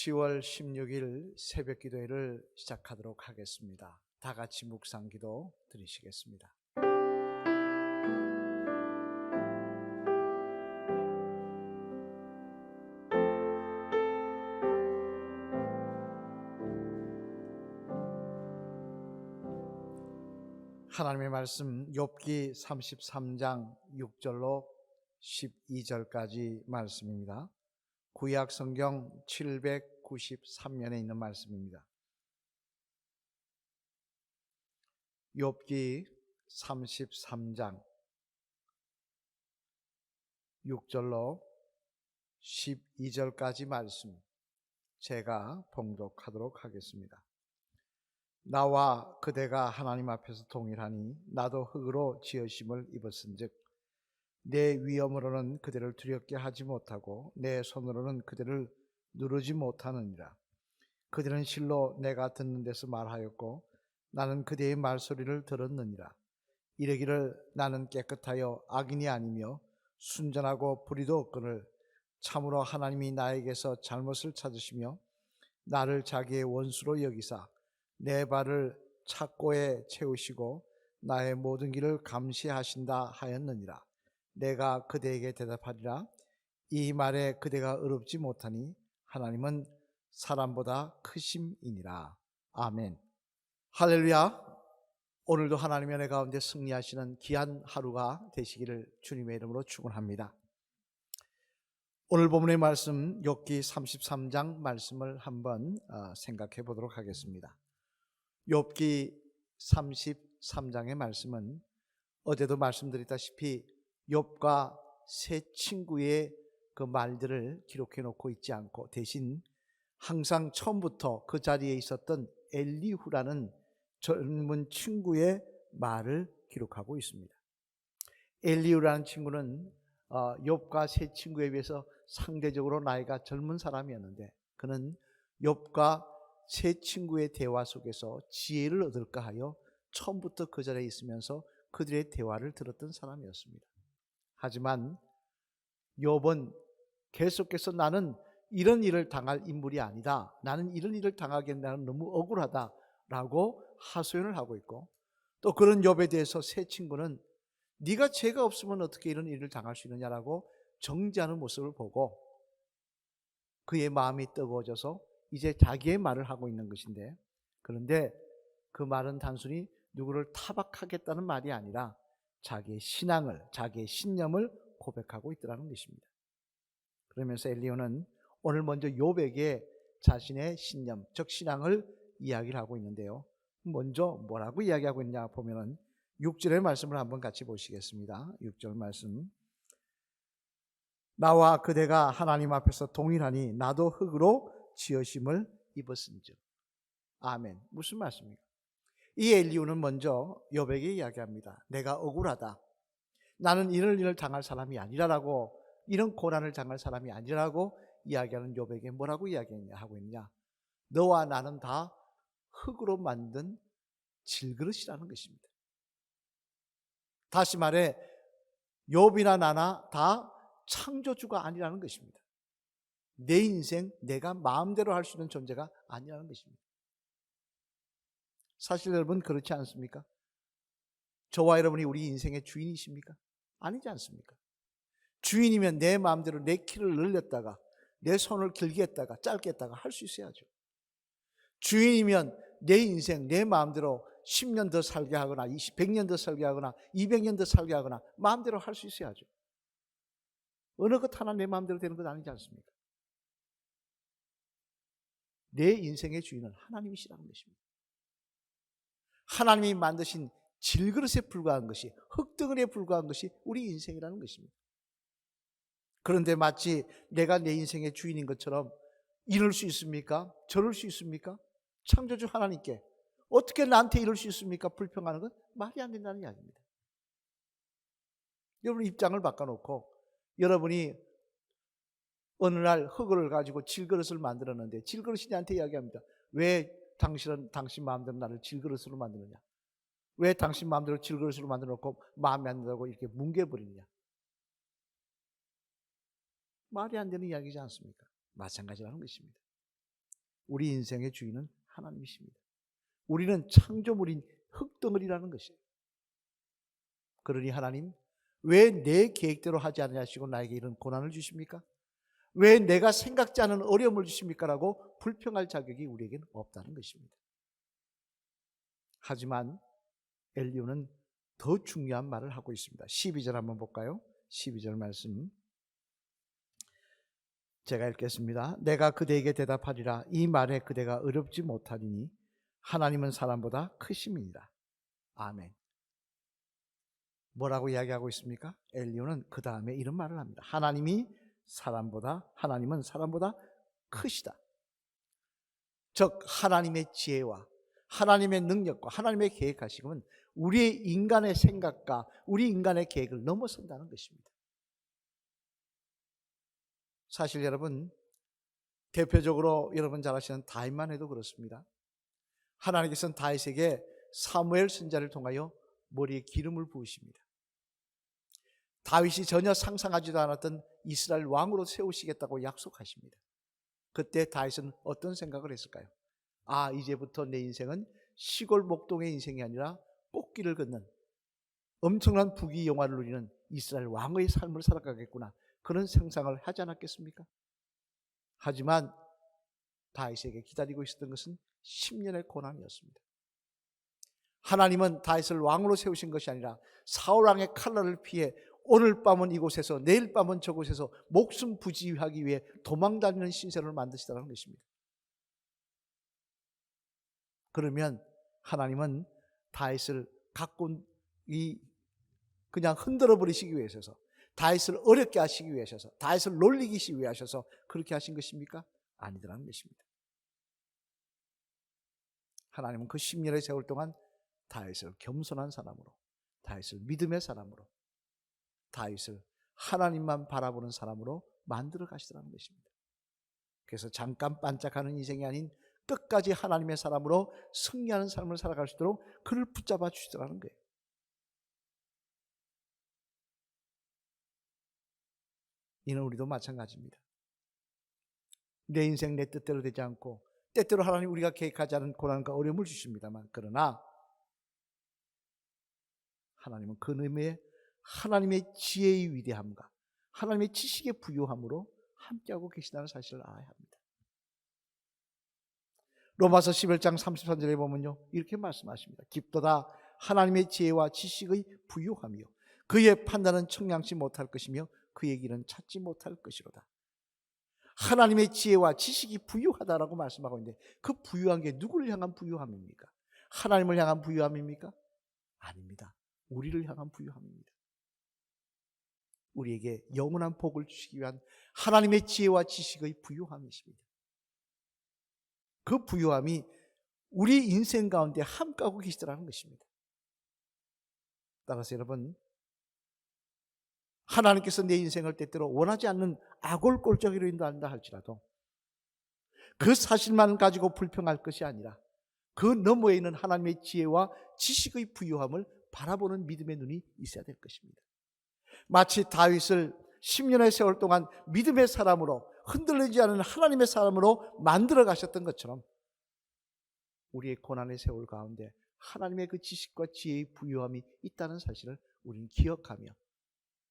10월 16일 새벽 기도회를 시작하도록 하겠습니다. 다 같이 묵상 기도 드리시겠습니다. 하나님의 말씀 욥기 33장 6절로 12절까지 말씀입니다. 구약 성경 793면에 있는 말씀입니다. 욥기 33장 6절로 12절까지 말씀 제가 봉독하도록 하겠습니다. 나와 그대가 하나님 앞에서 동일하니 나도 흙으로 지으심을 입었은즉 내 위엄으로는 그대를 두렵게 하지 못하고 내 손으로는 그대를 누르지 못하느니라. 그대는 실로 내가 듣는 데서 말하였고 나는 그대의 말소리를 들었느니라. 이르기를 나는 깨끗하여 악인이 아니며 순전하고 불의도 없거늘 참으로 하나님이 나에게서 잘못을 찾으시며 나를 자기의 원수로 여기사 내 발을 착고에 채우시고 나의 모든 길을 감시하신다 하였느니라. 내가 그대에게 대답하리라. 이 말에 그대가 의롭지 못하니 하나님은 사람보다 크심이니라. 아멘. 할렐루야. 오늘도 하나님의 은혜 가운데 승리하시는 귀한 하루가 되시기를 주님의 이름으로 축원합니다. 오늘 본문의 말씀 욥기 33장 말씀을 한번 생각해 보도록 하겠습니다. 욥기 33장의 말씀은 어제도 말씀드렸다시피 욥과 세 친구의 그 말들을 기록해 놓고 있지 않고 대신 항상 처음부터 그 자리에 있었던 엘리후라는 젊은 친구의 말을 기록하고 있습니다. 엘리후라는 친구는 욥과 세 친구에 비해서 상대적으로 나이가 젊은 사람이었는데 그는 욥과 세 친구의 대화 속에서 지혜를 얻을까 하여 처음부터 그 자리에 있으면서 그들의 대화를 들었던 사람이었습니다. 하지만 욥은 계속해서 나는 이런 일을 당할 인물이 아니다. 나는 이런 일을 당하기엔 나는 너무 억울하다라고 하소연을 하고 있고 또 그런 욥에 대해서 세 친구는 네가 죄가 없으면 어떻게 이런 일을 당할 수 있느냐라고 정죄하는 모습을 보고 그의 마음이 뜨거워져서 이제 자기의 말을 하고 있는 것인데 그런데 그 말은 단순히 누구를 타박하겠다는 말이 아니라 자기의 신앙을, 자기의 신념을 고백하고 있더라는 것입니다. 그러면서 엘리후는 오늘 먼저 욥에게 자신의 신념, 즉 신앙을 이야기를 하고 있는데요. 먼저 뭐라고 이야기하고 있냐 보면은 6절의 말씀을 한번 같이 보시겠습니다. 6절 말씀. 나와 그대가 하나님 앞에서 동일하니 나도 흙으로 지으심을 입었은즉. 아멘. 무슨 말씀입니까? 이 엘리후는 먼저 욥에게 이야기합니다. 내가 억울하다. 나는 이런 일을 당할 사람이 아니라라고 이런 고난을 당할 사람이 아니라고 이야기하는 욥에게 뭐라고 이야기하고 있냐? 너와 나는 다 흙으로 만든 질그릇이라는 것입니다. 다시 말해 욥이나 나나 다 창조주가 아니라는 것입니다. 내 인생 내가 마음대로 할 수 있는 존재가 아니라는 것입니다. 사실 여러분 그렇지 않습니까? 저와 여러분이 우리 인생의 주인이십니까? 아니지 않습니까? 주인이면 내 마음대로 내 키를 늘렸다가 내 손을 길게 했다가 짧게 했다가 할 수 있어야죠. 주인이면 내 인생 내 마음대로 10년 더 살게 하거나 100년 더 살게 하거나 200년 더 살게 하거나 마음대로 할 수 있어야죠. 어느 것 하나 내 마음대로 되는 것 아니지 않습니까? 내 인생의 주인은 하나님이시라는 것입니다. 하나님이 만드신 질그릇에 불과한 것이, 흙덩어리에 불과한 것이 우리 인생이라는 것입니다. 그런데 마치 내가 내 인생의 주인인 것처럼 이럴 수 있습니까? 저럴 수 있습니까? 창조주 하나님께 어떻게 나한테 이럴 수 있습니까? 불평하는 건 말이 안 된다는 이야기입니다. 여러분 입장을 바꿔놓고 여러분이 어느 날 흙을 가지고 질그릇을 만들었는데 질그릇이 나한테 이야기합니다. 왜 당신은 당신 마음대로 나를 질그릇으로 만드느냐? 왜 당신 마음대로 질그릇으로 만들어놓고 마음에 안 든다고 이렇게 뭉개버리느냐? 말이 안 되는 이야기지 않습니까? 마찬가지라는 것입니다. 우리 인생의 주인은 하나님이십니다. 우리는 창조물인 흙덩어리라는 것이에요. 그러니 하나님, 왜 내 계획대로 하지 않으시고 나에게 이런 고난을 주십니까? 왜 내가 생각지 않은 어려움을 주십니까? 라고 불평할 자격이 우리에게는 없다는 것입니다. 하지만 엘리후는 더 중요한 말을 하고 있습니다. 12절 한번 볼까요? 12절 말씀 제가 읽겠습니다. 내가 그대에게 대답하리라. 이 말에 그대가 어렵지 못하리니 하나님은 사람보다 크심이니라. 아멘. 뭐라고 이야기하고 있습니까? 엘리후는 그 다음에 이런 말을 합니다. 하나님은 사람보다 크시다. 즉 하나님의 지혜와 하나님의 능력과 하나님의 계획하심은 우리의 인간의 생각과 우리 인간의 계획을 넘어선다는 것입니다. 사실 여러분, 대표적으로 여러분 잘 아시는 다윗만 해도 그렇습니다. 하나님께서는 다윗에게 사무엘 선지자를 통하여 머리에 기름을 부으십니다. 다윗이 전혀 상상하지도 않았던 이스라엘 왕으로 세우시겠다고 약속하십니다. 그때 다윗은 어떤 생각을 했을까요? 아, 이제부터 내 인생은 시골 목동의 인생이 아니라 꽃길을 걷는 엄청난 부귀 영화를 누리는 이스라엘 왕의 삶을 살아가겠구나, 그런 상상을 하지 않았겠습니까? 하지만 다윗에게 기다리고 있었던 것은 10년의 고난이었습니다. 하나님은 다윗을 왕으로 세우신 것이 아니라 사울왕의 칼날을 피해 오늘 밤은 이곳에서 내일 밤은 저곳에서 목숨 부지하기 위해 도망다니는 신세를 만드시다는 것입니다. 그러면 하나님은 다윗을 그냥 흔들어 버리시기 위해서, 다윗을 어렵게 하시기 위해서, 다윗을 놀리기 위하셔서 그렇게 하신 것입니까? 아니더라는 것입니다. 하나님은 그 10년의 세월 동안 다윗을 겸손한 사람으로, 다윗을 믿음의 사람으로, 다윗을 하나님만 바라보는 사람으로 만들어 가시더라는 것입니다. 그래서 잠깐 반짝하는 인생이 아닌 끝까지 하나님의 사람으로 승리하는 삶을 살아갈 수 있도록 그를 붙잡아 주시더라는 거예요. 이는 우리도 마찬가지입니다. 내 인생 내 뜻대로 되지 않고 때때로 하나님 우리가 계획하지 않은 고난과 어려움을 주십니다만, 그러나 하나님은 그 의미에 하나님의 지혜의 위대함과 하나님의 지식의 부유함으로 함께하고 계시다는 사실을 알아야 합니다. 로마서 11장 33절에 보면요, 이렇게 말씀하십니다. 깊도다 하나님의 지혜와 지식의 부유함이요 그의 판단은 청량치 못할 것이며 그의 길은 찾지 못할 것이로다. 하나님의 지혜와 지식이 부유하다라고 말씀하고 있는데, 그 부유한 게 누구를 향한 부유함입니까? 하나님을 향한 부유함입니까? 아닙니다. 우리를 향한 부유함입니다. 우리에게 영원한 복을 주시기 위한 하나님의 지혜와 지식의 부유함이십니다. 그 부유함이 우리 인생 가운데 함께하고 계시더라는 것입니다. 따라서 여러분, 하나님께서 내 인생을 때때로 원하지 않는 아골골짜기로 인도한다 할지라도 그 사실만 가지고 불평할 것이 아니라 그 너머에 있는 하나님의 지혜와 지식의 부유함을 바라보는 믿음의 눈이 있어야 될 것입니다. 마치 다윗을 10년의 세월 동안 믿음의 사람으로, 흔들리지 않은 하나님의 사람으로 만들어 가셨던 것처럼 우리의 고난의 세월 가운데 하나님의 그 지식과 지혜의 부유함이 있다는 사실을 우리는 기억하며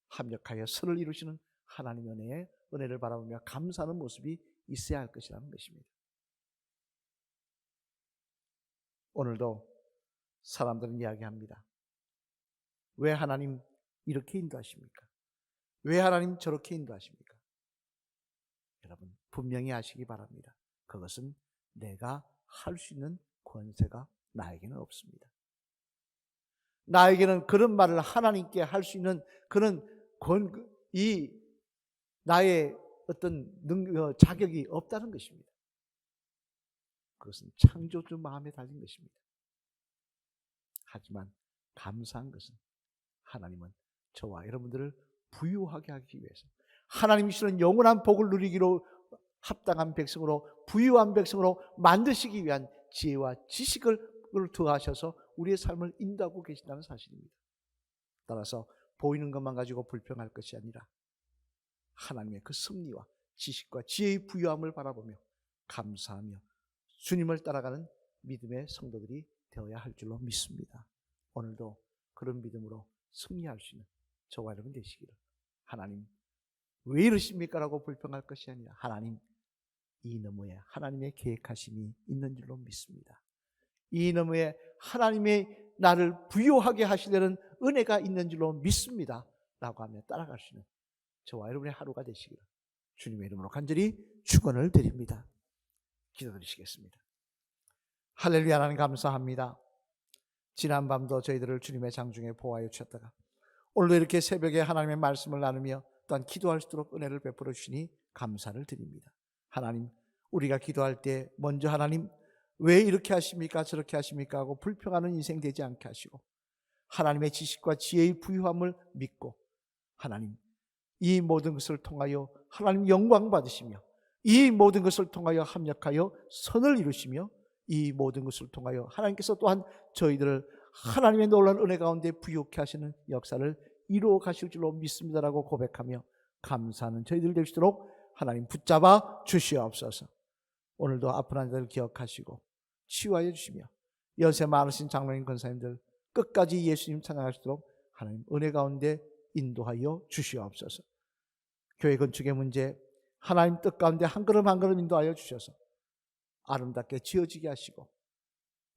합력하여 선을 이루시는 하나님의 은혜를 바라보며 감사하는 모습이 있어야 할 것이라는 것입니다. 오늘도 사람들은 이야기합니다. 왜 하나님 이렇게 인도하십니까? 왜 하나님 저렇게 인도하십니까? 여러분, 분명히 아시기 바랍니다. 그것은 내가 할 수 있는 권세가 나에게는 없습니다. 나에게는 그런 말을 하나님께 할 수 있는 그런 나의 어떤 자격이 없다는 것입니다. 그것은 창조주 마음에 달린 것입니다. 하지만 감사한 것은 하나님은 저와 여러분들을 부유하게 하기 위해서, 하나님이 주시는 영원한 복을 누리기로 합당한 백성으로, 부유한 백성으로 만드시기 위한 지혜와 지식을 더하셔서 우리의 삶을 인도하고 계신다는 사실입니다. 따라서 보이는 것만 가지고 불평할 것이 아니라 하나님의 그 섭리와 지식과 지혜의 부유함을 바라보며 감사하며 주님을 따라가는 믿음의 성도들이 되어야 할 줄로 믿습니다. 오늘도 그런 믿음으로 승리할 수 있는 저와 여러분 되시기를. 하나님 왜 이러십니까? 라고 불평할 것이 아니라 하나님 이 너머에 하나님의 계획하심이 있는 줄로 믿습니다. 이 너머에 하나님의 나를 부요하게 하시려는 은혜가 있는 줄로 믿습니다. 라고 하며 따라갈 수 있는 저와 여러분의 하루가 되시기를 주님의 이름으로 간절히 축원을 드립니다. 기도드리시겠습니다. 할렐루야. 하나님 감사합니다. 지난 밤도 저희들을 주님의 장중에 보호하여 주셨다가 오늘도 이렇게 새벽에 하나님의 말씀을 나누며 또한 기도할 수 있도록 은혜를 베풀어 주시니 감사를 드립니다. 하나님, 우리가 기도할 때 먼저 하나님 왜 이렇게 하십니까? 저렇게 하십니까? 하고 불평하는 인생 되지 않게 하시고 하나님의 지식과 지혜의 부유함을 믿고 하나님 이 모든 것을 통하여 하나님 영광 받으시며 이 모든 것을 통하여 합력하여 선을 이루시며 이 모든 것을 통하여 하나님께서 또한 저희들을 하나님의 놀라운 은혜 가운데 부유케 하시는 역사를 이루어 가실 줄로 믿습니다라고 고백하며 감사하는 저희들 될 수 있도록 하나님 붙잡아 주시옵소서. 오늘도 아픈 환자들 기억하시고 치유하여 주시며 연세 많으신 장로님 권사님들 끝까지 예수님 찬양할 수 있도록 하나님 은혜 가운데 인도하여 주시옵소서. 교회 건축의 문제 하나님 뜻 가운데 한 걸음 한 걸음 인도하여 주셔서 아름답게 지어지게 하시고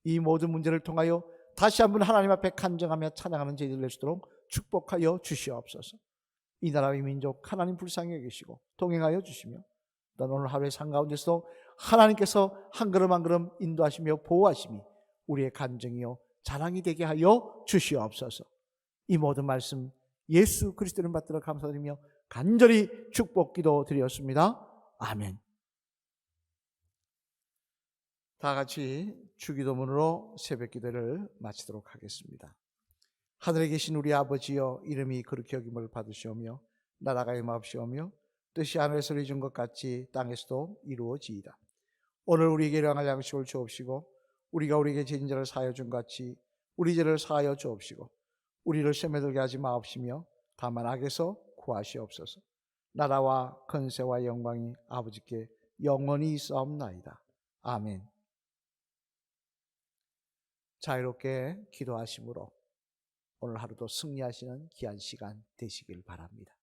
이 모든 문제를 통하여 다시 한번 하나님 앞에 간증하며 찬양하는 저희들 될 수 있도록 축복하여 주시옵소서. 이 나라의 민족 하나님 불쌍히 여기시고 동행하여 주시며 또 오늘 하루의 삶 가운데서 하나님께서 한 걸음 한 걸음 인도하시며 보호하심이 우리의 간증이요 자랑이 되게 하여 주시옵소서. 이 모든 말씀 예수 그리스도를 받들어 감사드리며 간절히 축복 기도 드렸습니다. 아멘. 다 같이 주기도문으로 새벽 기도를 마치도록 하겠습니다. 하늘에 계신 우리 아버지여, 이름이 거룩히 여김을 받으시오며 나라가 임하옵시오며 뜻이 하늘에서 이룬 것 같이 땅에서도 이루어지이다. 오늘 우리에게 일용할 양식을 주옵시고 우리가 우리에게 죄진 자를 사하여 준 같이 우리 죄를 사하여 주옵시고 우리를 시험에 들게 하지 마옵시며 다만 악에서 구하시옵소서. 나라와 권세와 영광이 아버지께 영원히 있사옵나이다. 아멘. 자유롭게 기도하심으로 오늘 하루도 승리하시는 귀한 시간 되시길 바랍니다.